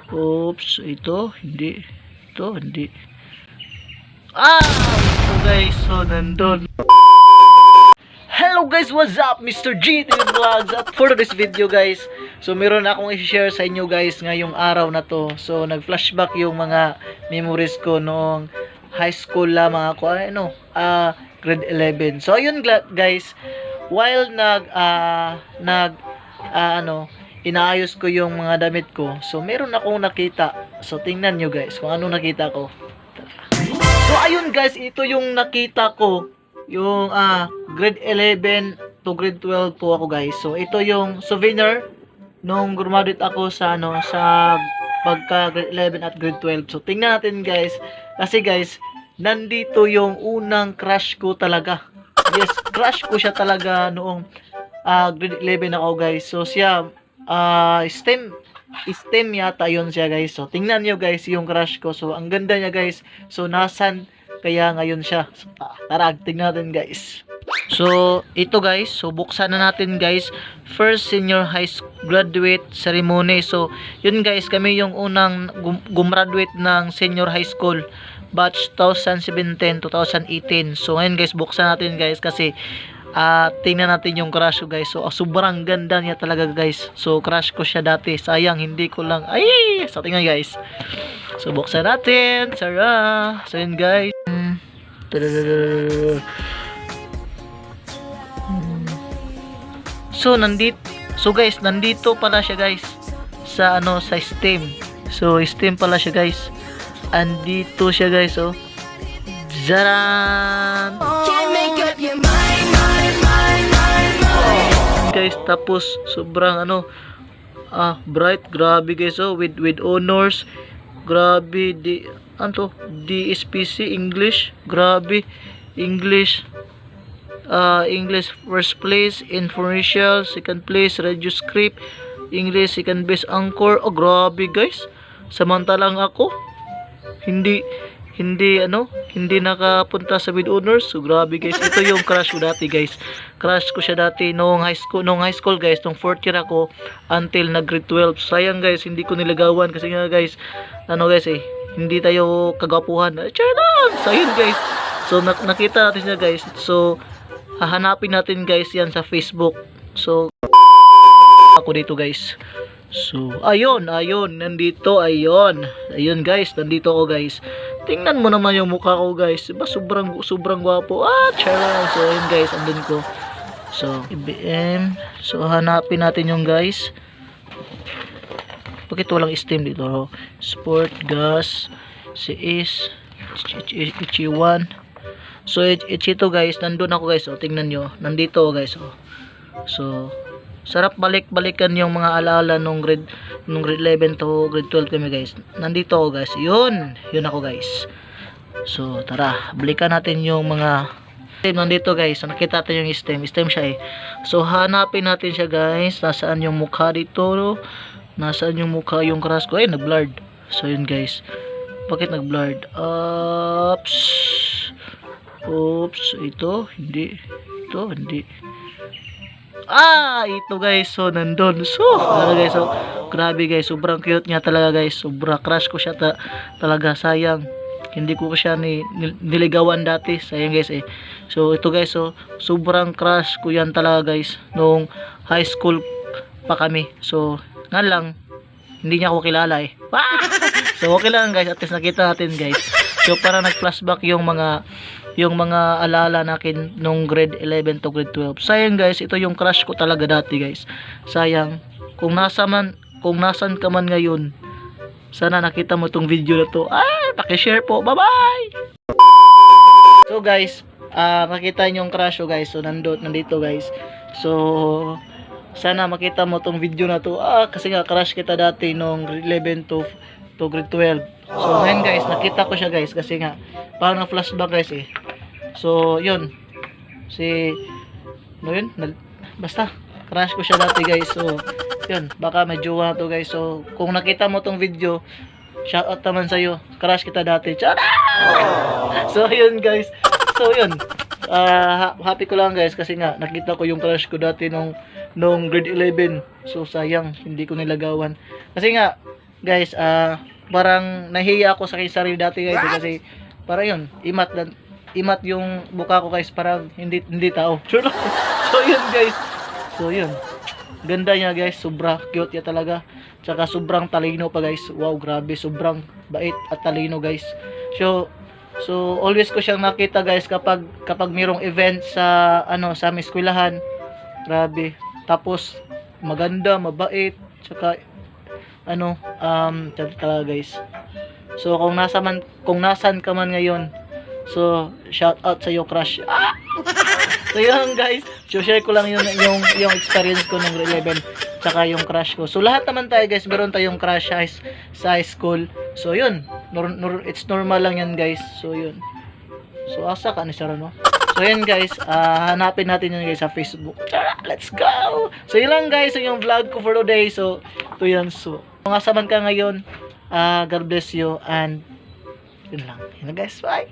Oops, ito, hindi. Ito, hindi. Ito guys, so nandun. Hello guys, what's up? Mr. GT Vlogs. At for this video guys, so meron akong i-share sa inyo guys ngayong araw na to. So nag-flashback yung mga memories ko noong high school lamang ako, grade 11. So ayun guys, while inaayos ko yung mga damit ko, so meron akong nakita. So tingnan nyo guys kung ano nakita ko. So ayun guys, ito yung nakita ko, yung grade 11 to grade 12 po ako guys. So ito yung souvenir nung graduate ako sa sa pagka grade 11 at grade 12. So tingnan natin guys, kasi guys, nandito yung unang crush ko talaga. Yes, crush ko siya talaga noong grade 11 ako guys. So siya STEM yata yun siya guys. So tingnan nyo guys yung crush ko. So ang ganda niya guys. So nasan kaya ngayon siya? So, tara, tingnan natin guys. So ito guys, so buksan na natin guys. First senior high school graduate ceremony. So yun guys, kami yung unang gumraduate ng senior high school batch 2017-2018. So ngayon guys, buksan natin guys kasi tingnan natin yung crush ko guys. So sobrang ganda niya talaga guys. So crush ko siya dati. Sayang hindi ko lang. So tingnan guys. So buksan natin. Tara. So yun guys. So guys, nandito pala siya guys sa sa STEM. So STEM pala siya guys. Andito siya guys, oh. Zaran! Guys, tapos sobrang bright, grabe guys, oh, with honors, grabe, DSPC English, grabe, English first place, information second place, radio script, English second best anchor. Oh grabe guys, samantalang ako hindi nakapunta sa with honors. So grabe guys, ito yung crush ko dati guys. Crush ko siya dati noong high school guys, nung 4th year ako until nag grade 12. Sayang guys, hindi ko nilagawan kasi nga guys, hindi tayo kagapuhan. So yun guys, so nakita natin siya guys. So hahanapin natin guys yan sa Facebook. So ako dito guys. So ayun, nandito, ayun guys, nandito ako guys. Tingnan mo naman yung mukha ko guys, diba sobrang gwapo. Charot. So ayun guys, andun ko. So IBM, so hanapin natin yung guys. Bakit walang STEM dito? Sport, gas, CS, Ichi1. So ito guys, nandun ako guys. O tingnan nyo, nandito guys. So sarap balik-balikan yung mga alaala nung grade 11 to grade 12 kami guys. Nandito ako guys. Yun ako guys. So tara, balikan natin yung mga STEM nandito guys. So nakita natin yung STEM siya eh. So hanapin natin siya guys. Nasaan yung mukha dito? Nasaan yung mukha, yung crush ko? Ay, nag-blurred. So yun guys. Bakit nag-blurred? Oops, ito hindi. Ito hindi. Ito guys, so nandun. So guys, so grabe guys, sobrang cute niya talaga guys. Sobrang crush ko siya talaga. Sayang hindi ko siya niligawan dati. Sayang guys eh. So ito guys, so sobrang crush ko yan talaga guys nung high school pa kami. So nga lang, hindi niya ako kilala eh. So okay lang guys, at least nakita natin guys. So para nag-flashback yung mga alala natin nung grade 11 to grade 12. Sayang guys, ito yung crush ko talaga dati guys. Sayang, kung nasan ka man ngayon, sana nakita mo tong video na to. Paki-share po. Bye-bye! So guys, nakita niyo yung crush ko guys. So nandito guys. So sana makita mo tong video na to. Kasi nga crush kita dati nung grade 11 to grade 12. So ngayon guys, nakita ko siya guys kasi nga parang na-flashback guys eh. So yun, basta crush ko siya dati guys. So yun, baka may jowa na to guys. So kung nakita mo tong video, shout out naman sa'yo, crush kita dati. So yun guys, so yun, happy ko lang guys kasi nga nakita ko yung crush ko dati nung grade 11. So sayang hindi ko nilagawan kasi nga guys, parang nahiya ako sa aking sarili dati guys kasi para yun, imat yung buka ko guys, parang hindi tao. So yun guys. So yun. Ganda niya guys, sobra cute niya talaga. Tsaka sobrang talino pa guys. Wow, grabe, sobrang bait at talino guys. So always ko siyang nakita guys kapag mayroong event sa sa aming eskwelahan. Grabe. Tapos maganda, mabait, tsaka talaga guys. So kung nasan ka man ngayon, so shout out sa iyo crush. So yun guys, so share ko lang yung experience ko nung grade 11 tsaka yung crush ko. So lahat naman tayo guys, meron tayong crush sa high school. So yun, it's normal lang yan guys. So yun. So asa ka ni Sarah no? So yun guys, hanapin natin yun guys sa Facebook. Tara, let's go! So yun lang guys, yung vlog ko for today. So ito yan. So kung asaman ka ngayon, God bless you and yun lang. Yun lang guys, bye!